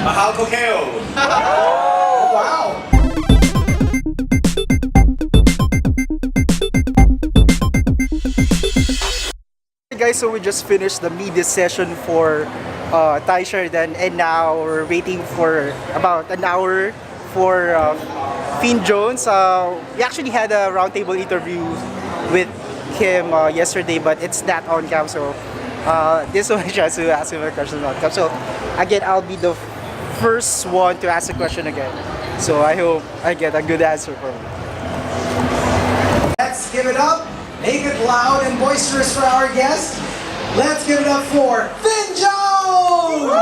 Mahal Kokeo. Oh, wow. Hey guys, so we just finished the media session for Thai Sheridan, and now we're waiting for about an hour for Finn Jones. We actually had a roundtable interview with him yesterday, but it's not on cam, so this is my chance to ask him a question on cam. So again, I'll be the first one to ask a question again. So I hope I get a good answer from him. Let's give it up. Make it loud and boisterous for our guest. Let's give it up for Finn Jones!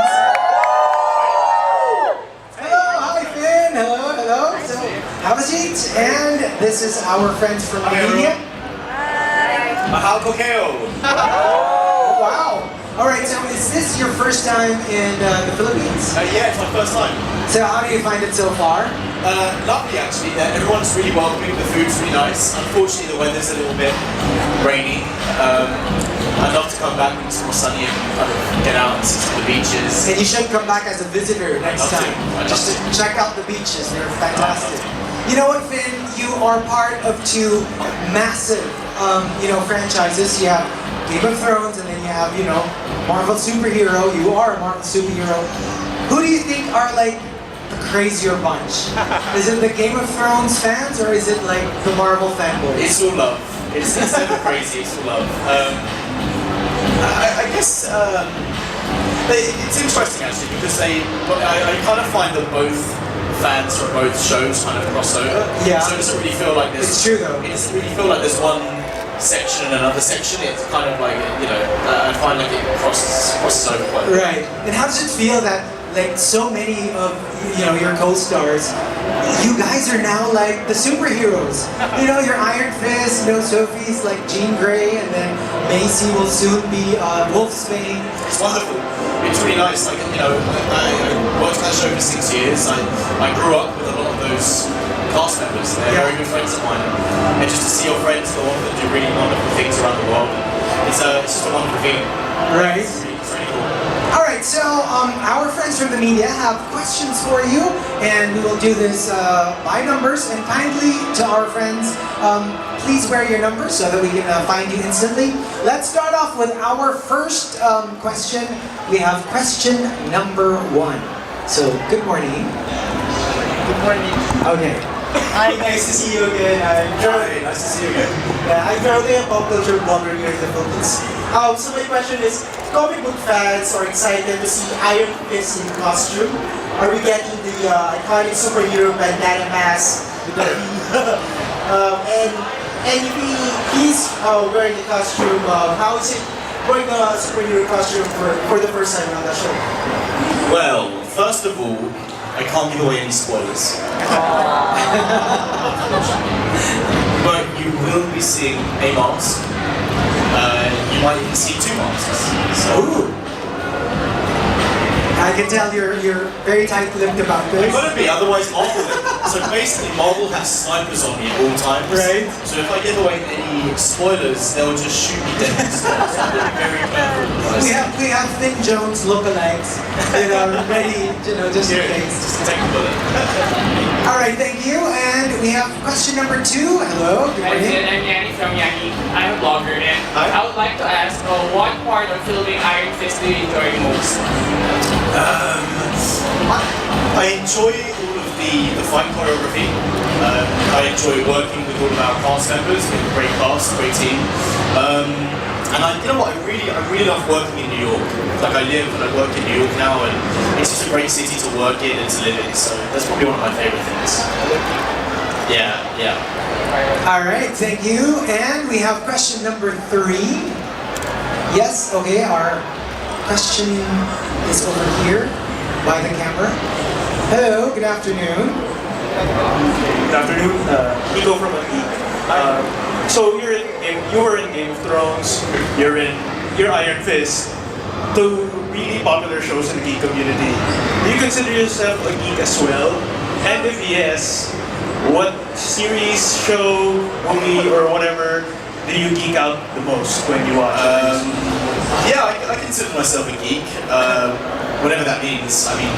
Hello, hi Finn. Hello, hello. So, have a seat. And this is our friends from media. Mahal Kokeo. Oh, wow. All right, so is this your first time in the Philippines? Yeah, it's my first time. So how do you find it so far? Lovely actually. Everyone's really welcoming. The food's really nice. Unfortunately, the weather's a little bit rainy. I'd love to come back when it's more sunny and kind of get out and see some of the beaches. And you should come back as a visitor next time. Just to check out the beaches. They're fantastic. You know what, Finn? You are part of two massive, franchises. You have Game of Thrones, and then you have, Marvel superhero. You are a Marvel superhero. Who do you think are like the crazier bunch? Is it the Game of Thrones fans, or is it like the Marvel fanboys? It's all love. It's never crazy. It's all love. I guess it's interesting actually because I kind of find that both fans from both shows kind of cross over. Yeah. So it doesn't really feel like there's. It's true though. It doesn't really feel like there's one section and another section. It's kind of like I find like it crosses over quite a bit. Right. And how does it feel that like so many of your co-stars, you guys are now like the superheroes? Your Iron Fist, Sophie's like Jean Grey, and then Macy will soon be Wolfsbane. It's wonderful. It's really nice. Like I worked on that show for 6 years. I grew up with a lot of those cast members. They're very good friends of mine. And just to see your friends go on and do really wonderful things around the world, it's just a wonderful feeling. Right. It's really cool. All right, so our friends from the media have questions for you, and we will do this by numbers. And kindly to our friends, please wear your numbers so that we can find you instantly. Let's start off with our first question. We have question number 1. So, good morning. Good morning. Okay. Hi, nice to see you again. I'm Jerald. Nice to see you again. I'm Jerald, a pop culture blogger here in the Philippines. So my question is, comic book fans are excited to see Iron Fist in costume. Are we getting the iconic superhero bandana mask with the V? and if he's wearing the costume, how is it wearing the superhero costume for the first time on the show? Well, first of all, I can't give away any spoilers. But you will be seeing a mask. You might even see 2 masks. So, Ooh. I can tell you're very tight-lipped about you've this. got to be, otherwise Marvel. So basically, Marvel has snipers on me at all times. Right. So if I give away any spoilers, they'll just shoot me dead. So I'm going to be very careful. We have Finn Jones lookalikes, ready, just in Here, case. just take a bullet. All right, thank you. And we have question number 2. Hello, good Hi, morning. I'm Yanni from Yanni. I'm a blogger, and Hi. I would like to ask, what part of filming Iron Fist do you enjoy most? I enjoy all of the fight choreography. I enjoy working with all of our cast members. We have a great cast, great team. And I really love working in New York. Like I live and I work in New York now, and it's just a great city to work in and to live in. So that's probably one of my favorite things. Yeah. All right, thank you. And we have question number 3. Yes, okay, our question is over here by the camera. Hello, good afternoon. Good afternoon, Nico from Geek. So you were in Game of Thrones, you're Iron Fist, two really popular shows in the geek community. Do you consider yourself a geek as well? And if yes, what series, show, movie, or whatever do you geek out the most when you watch? Yeah, I consider myself a geek. whatever that means. I mean,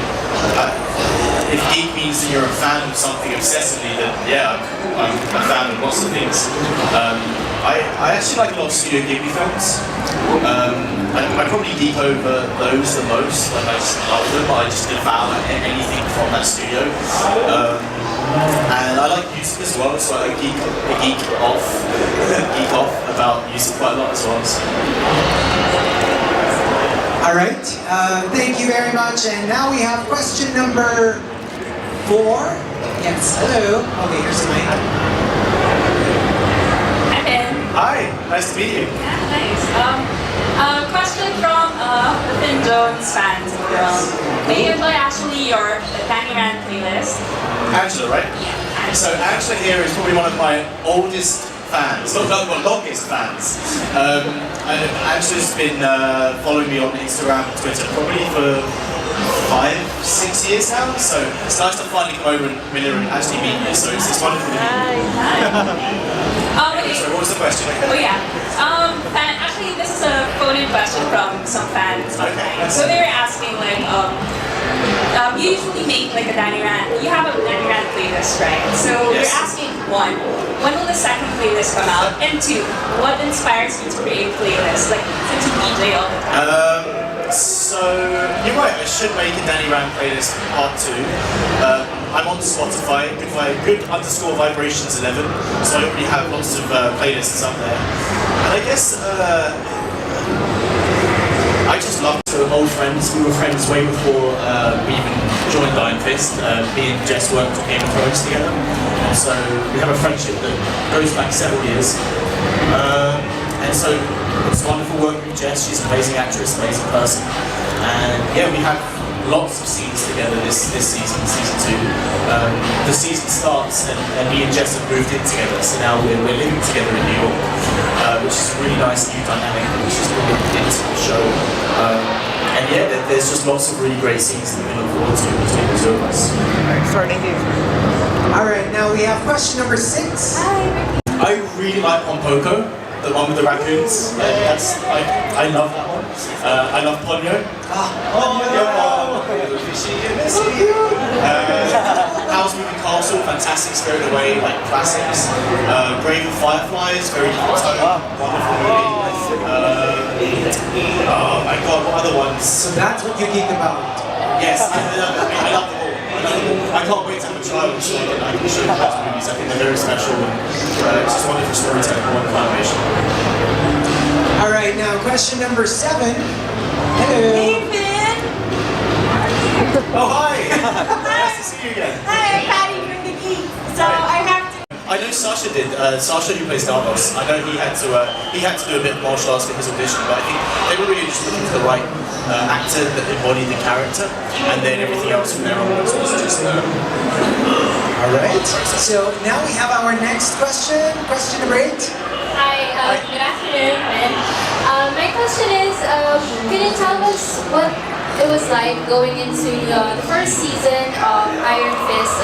if geek means that you're a fan of something obsessively, then yeah, I'm a fan of lots of things. I actually like a lot of Studio Ghibli films. I probably geek over those the most. Like I just love them. I just devour anything from that studio. And I like music as well, so I geek off about music quite a lot as well. So. All right, thank you very much. And now we have question number 4. Yes, hello. Okay, here's the mic. Hi, Ben. Hi, nice to meet you. Yeah, nice. Question from the Finn Jones fans in the world. May you play actually your Danny Rand playlist? Angela, right? Yeah. So Angela here is probably one of my oldest fans, not longest fans. Angela's been following me on Instagram and Twitter probably for 5-6 years now, so it's nice to finally come over and meet her and actually meet you, so it's wonderful to meet you. Okay. So what was the question? Oh yeah. And actually, this is a phone-in question from some fans. Okay. So they were asking like, you usually make like a Danny Rand. You have a Danny Rand playlist, right? So Yes. they're asking 1, when will the second playlist come out? And 2, what inspires you to create playlists? Like since you DJ all the time. So you're right. I should make a Danny Rand playlist part 2. I'm on Spotify, good_vibrations11. So I already have lots of playlists up there. And I guess I just love to old friends. We were friends way before we even joined Iron Fist. Me and Jess worked on Game of Thrones together, and so we have a friendship that goes back several years. And so it's wonderful working with Jess. She's an amazing actress, amazing person, and yeah, we have lots of scenes together this season, season 2. The season starts and me and Jess have moved in together, so now we're living together in New York, which is a really nice new dynamic, which is brought into the show. And yeah, there's just lots of really great scenes that we look forward to between the two of us. Thank you. All right, now we have question number 6. I really like Pompoko, the one with the raccoons. I love that one. I love Ponyo. Howl's Moving Castle, fantastic. Spirited Away, like classics. Brave and Fireflies, very different tone, wonderful movie. Oh my god, what other ones? So that's what you geek about. Yes, I love them all. I can't wait to have a child so I can show them those movies. I think they're very special and it's just wonderful storytelling, wonderful animation. All right, now question number 7. Hello. Hey, Finn. Oh, hi! Nice to see you again. Hi, Patty from the Geek. So I have to. I know Sasha did. Sasha, who plays Davos, I know he had to do a bit of martial arts for his audition, but I think they were really just looking for the right actor that embodied the character, and then everything else from there onwards was just. All right. So now we have our next question. Question number 8. Hi, good afternoon, Ben. My question is, can you tell us what it was like going into the first season of Iron Fist?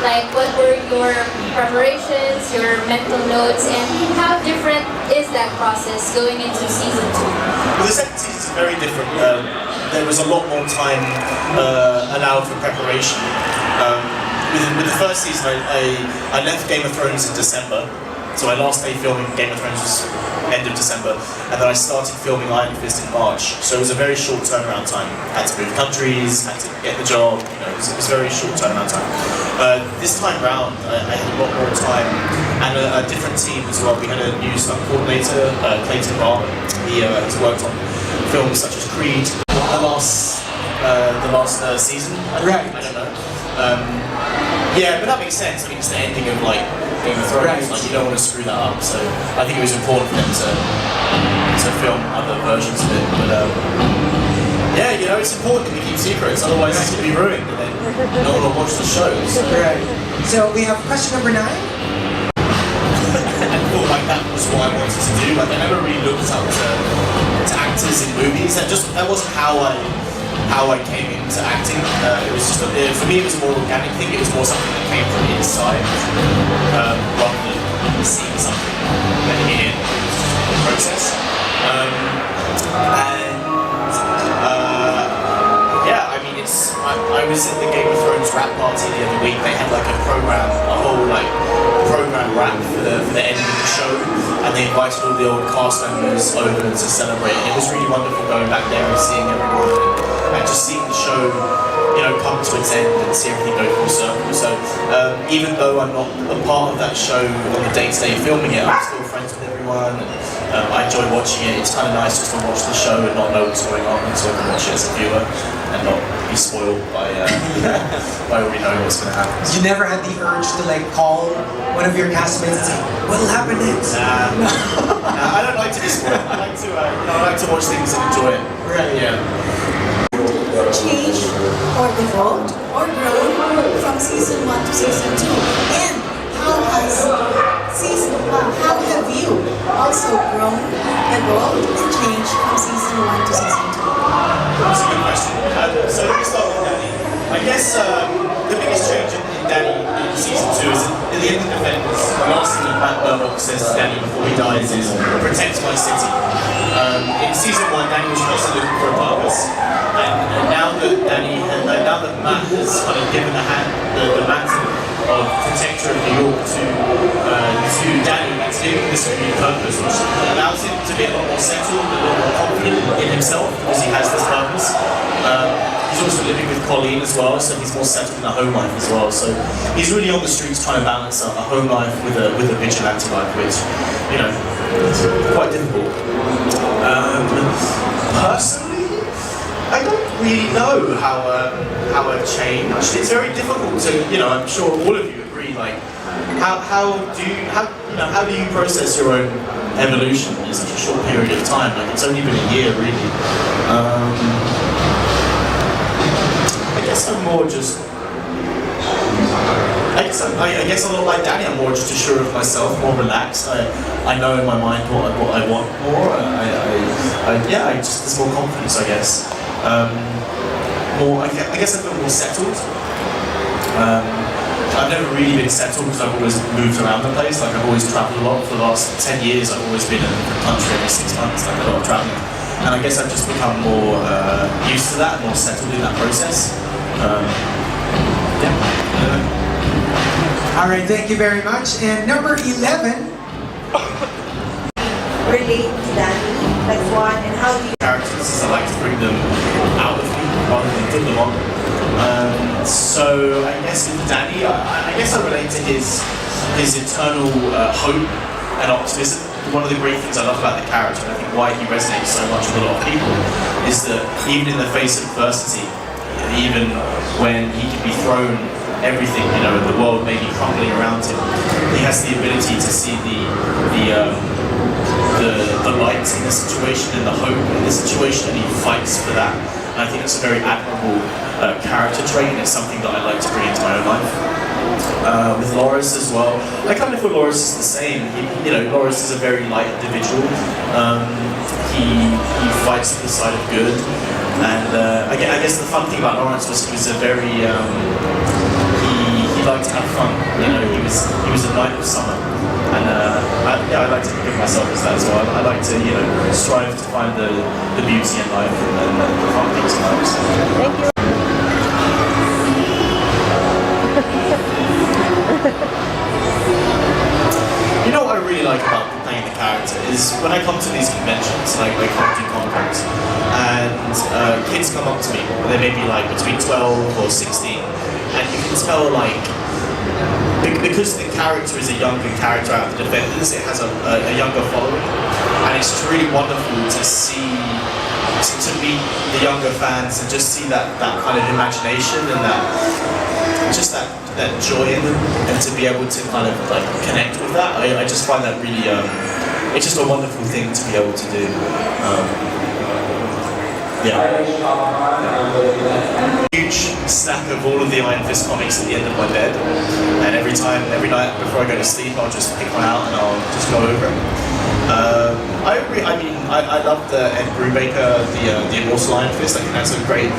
Like, what were your preparations, your mental notes, and how different is that process going into season 2? Well, the second season is very different. There was a lot more time allowed for preparation. With the first season, I left Game of Thrones in December. So my last day filming Game of Thrones was end of December, and then I started filming Iron Fist in March. So it was a very short turnaround time. Had to move countries, had to get the job. You know, it was a very short turnaround time. This time round, I had a lot more time and a different team as well. We had a new stunt coordinator, Clayton Barber. He's worked on films such as Creed, the last season. Right. I don't know. Yeah, but that makes sense. I mean, it's the ending of like Game of Thrones. Right. Like you don't want to screw that up. So I think it was important for them to film other versions of it. But yeah, you know, it's important to keep secrets. Otherwise, it's going to be ruined, and then no one will watch the shows. Right. So we have question number 9. I thought like that was what I wanted to do. Like I never really looked up to actors in movies. That wasn't how I came into acting. It was just for me. It was a more organic thing. It was more something that came from the inside, rather than seeing something letting it in. It was just the process. Yeah, I I was at the Game of Thrones rap party the other week. They had like a whole program rap for the end of the show, and they invited all the old cast members over to celebrate. And it was really wonderful going back there and seeing everyone and just seeing the show, come to its end and see everything go full circle. So even though I'm not a part of that show on the day-to-day filming it, I'm still friends with everyone. And, I enjoy watching it. It's kind of nice just to watch the show and not know what's going on, and so I can watch it as a viewer and not be spoiled by already knowing what's going to happen. You never had the urge to like call one of your castmates and say, "What'll happen next?" I don't like to be spoiled. I like to watch things and enjoy it. Right. Yeah. Changed or evolved or grown from season 1 to season 2? And how have you also grown, evolved, and changed from season 1 to season 2? That's a good question. So let me start with Danny. I guess the biggest change in Danny in season 2 is at the end of Defenders, the last thing that Matt Murdock says to Danny before he dies is, "Protect my city." In season 1, Danny was constantly looking for a purpose. And now that Matt has kind of given the mantle of protector of New York to Danny, it's giving this a new purpose, which allows him to be a lot more settled, a lot more confident in himself because he has this purpose. He's also living with Colleen as well, so he's more settled in a home life as well. So he's really on the streets trying to balance a home life with a vigilante life, which, is quite difficult. Personally, I don't really know how I've changed. It's very difficult to, I'm sure all of you agree. Like, how do you process your own evolution in such a short period of time? Like, it's only been a year, really. I guess I'm more just. I guess I'm not like Danny. I'm more just assured of myself, more relaxed. I know in my mind what I want more. There's more confidence, I guess. I guess I feel more settled. I've never really been settled because I've always moved around the place. Like, I've always travelled a lot. For the last 10 years, I've always been in a different country every 6 months, like a lot of travelling. And I guess I've just become more used to that, more settled in that process. All right, thank you very much. And number 11. Relate to Danny, like one, and how do you Characters, I like to bring them out of me rather than put them on. So I guess with Danny, I guess I relate to his eternal hope and optimism. One of the great things I love about the character, and I think why he resonates so much with a lot of people, is that even in the face of adversity, even when he can be thrown everything, the world may be crumbling around him, he has the ability to see the light in the situation and the hope in the situation, and he fights for that. And I think it's a very admirable character trait, and it's something that I like to bring into my own life. With Loris as well, I kind of feel Loris is the same. Loris is a very light individual. He fights for the side of good, and I guess the fun thing about Lawrence was he was a very he liked to have fun. He was a knight of summer, and I like to think of myself as that as well. I like to strive to find the beauty in life and the fun things in life. Thank you. You know what I really like about playing the character is when I come to these conventions, like come to conference, and kids come up to me, they may be like between 12 or 16, and you can tell because the character is a younger character out of the Defenders, it has a younger following, and it's really wonderful to see, to meet the younger fans and just see that kind of imagination and that joy in them, and to be able to kind of like connect with that. I just find that really, it's just a wonderful thing to be able to do. Huge stack of all of the Iron Fist comics at the end of my bed, and every night before I go to sleep, I'll just pick one out and I'll just go over it. I love the Ed Brubaker, the Immortal Iron Fist. I think that's a great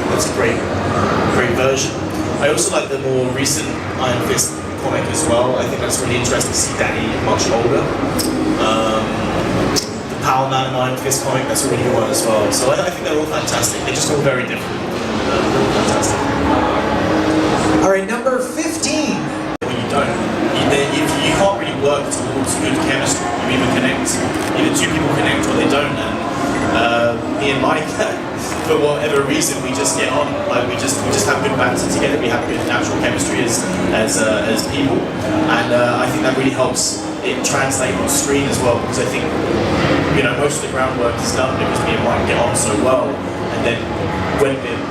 version. I also like the more recent Iron Fist comic as well. I think that's really interesting to see Danny much older. The Power Man and Iron Fist comic, that's a really good one as well. So I think they're all fantastic. They're just all very different. Fantastic. Like we just have good banter together. We have good natural chemistry as people, and I think that really helps it translate on screen as well. Because I think most of the groundwork is done because me and Mike get on so well, and then when we're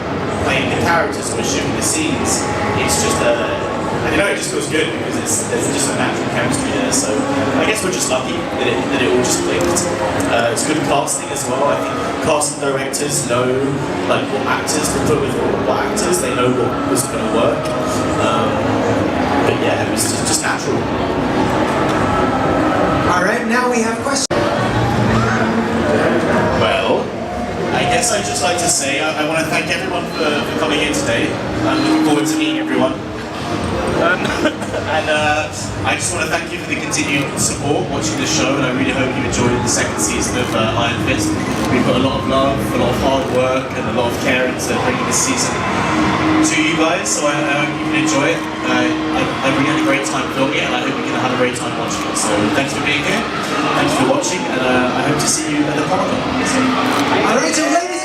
playing the characters, we're shooting the scenes. It's just I don't know, it just feels good because there's just a natural chemistry there. So I guess we're just lucky that it all just clicked. It's good casting as well. I think casting directors know like what actors to put with what actors. They know what was going to work. But yeah, it was just natural. All right, now we have questions. Well, I guess I'd just like to say I want to thank everyone for coming in today. I'm looking forward to meeting everyone. And I just want to thank you for the continued support watching the show, and I really hope you enjoyed the second season of Iron Fist. We put a lot of love, a lot of hard work, and a lot of care into bringing this season to you guys, so I hope you can enjoy it. I really had a great time filming it, and I hope you're going to have a great time watching it. So thanks for being here, thanks for watching, and I hope to see you at the Comic-Con. All right, so ladies